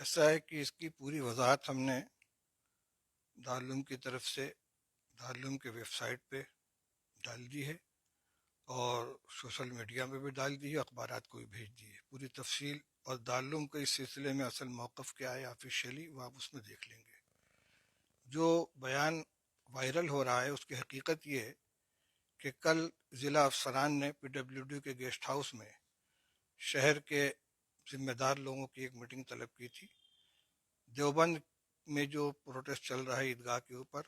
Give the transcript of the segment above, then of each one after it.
ایسا ہے کہ اس کی پوری وضاحت ہم نے دارالعلوم کی طرف سے دارالعلوم کے ویب سائٹ پہ ڈال دی ہے اور سوشل میڈیا میں بھی ڈال دی ہے، اخبارات کو بھی بھیج دی ہے پوری تفصیل، اور دارالعلوم کے اس سلسلے میں اصل موقف کیا ہے آفیشیلی وہ آپ اس میں دیکھ لیں گے۔ جو بیان وائرل ہو رہا ہے اس کی حقیقت یہ ہے کہ کل ضلع افسران نے پی ڈبلیو ڈی کے گیسٹ ہاؤس میں شہر کے ذمہ دار لوگوں کی ایک میٹنگ طلب کی تھی۔ دیوبند میں جو پروٹیسٹ چل رہا ہے عیدگاہ کے اوپر،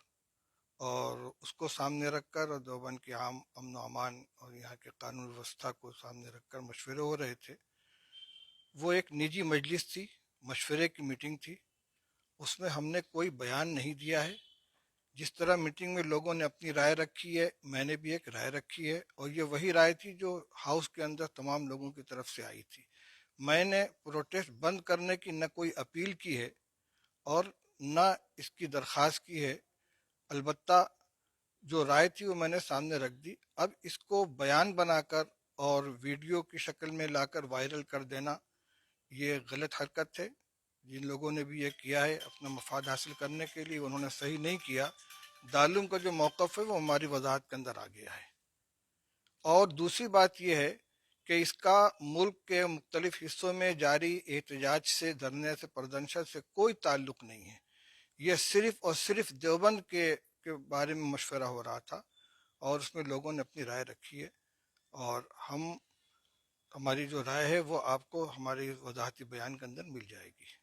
اور اس کو سامنے رکھ کر اور دیوبند کے عام امن و امان اور یہاں کے قانون ویوستھا کو سامنے رکھ کر مشورے ہو رہے تھے۔ وہ ایک نجی مجلس تھی، مشورے کی میٹنگ تھی، اس میں ہم نے کوئی بیان نہیں دیا ہے۔ جس طرح میٹنگ میں لوگوں نے اپنی رائے رکھی ہے، میں نے بھی ایک رائے رکھی ہے، اور یہ وہی رائے تھی جو ہاؤس کے اندر تمام لوگوں کی طرف سے آئی تھی۔ میں نے پروٹیسٹ بند کرنے کی نہ کوئی اپیل کی ہے اور نہ اس کی درخواست کی ہے، البتہ جو رائے تھی وہ میں نے سامنے رکھ دی۔ اب اس کو بیان بنا کر اور ویڈیو کی شکل میں لا کر وائرل کر دینا یہ غلط حرکت ہے۔ جن لوگوں نے بھی یہ کیا ہے اپنا مفاد حاصل کرنے کے لیے، انہوں نے صحیح نہیں کیا۔ دارالعلوم کا جو موقف ہے وہ ہماری وضاحت کے اندر آ گیا ہے۔ اور دوسری بات یہ ہے کہ اس کا ملک کے مختلف حصوں میں جاری احتجاج سے، دھرنے سے، پردرشن سے کوئی تعلق نہیں ہے۔ یہ صرف اور صرف دیوبند کے بارے میں مشورہ ہو رہا تھا، اور اس میں لوگوں نے اپنی رائے رکھی ہے، اور ہماری جو رائے ہے وہ آپ کو ہماری وضاحتی بیان کے اندر مل جائے گی۔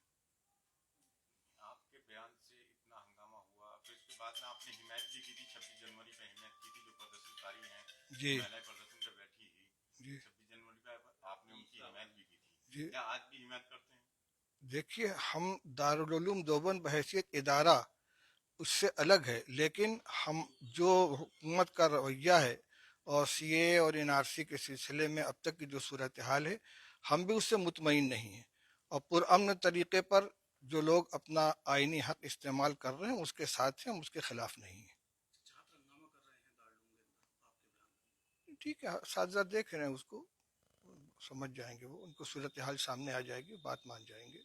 آپ کے بیان سے اتنا ہنگامہ ہوا، پھر اس کے بعد میں آپ نے حمایت بھی کی تھی، 26 جنوری پہ حمایت کی تھی جو پردرشن کاری ہیں، جی مہیلائیں پردرشن پہ بیٹھی تھی، جی 26 جنوری پہ آپ نے ان کی حمایت بھی کی تھی، جی کیا آج بھی حمایت کرتے ہیں؟ دیکھیے، ہم دارالعلوم دیوبند بحیثیت ادارہ اس سے الگ ہے، لیکن ہم جو حکومت کا رویہ ہے اور سی اے اور این آر سی کے سلسلے میں اب تک کی جو صورتحال ہے، ہم بھی اس سے مطمئن نہیں ہیں، اور پرامن طریقے پر جو لوگ اپنا آئینی حق استعمال کر رہے ہیں اس کے ساتھ ہیں، ہم اس کے خلاف نہیں ہیں۔ ٹھیک ہے، اساتذہ دیکھ رہے ہیں، اس کو سمجھ جائیں گے، وہ ان کو صورتحال سامنے آ جائے گی، بات مان جائیں گے۔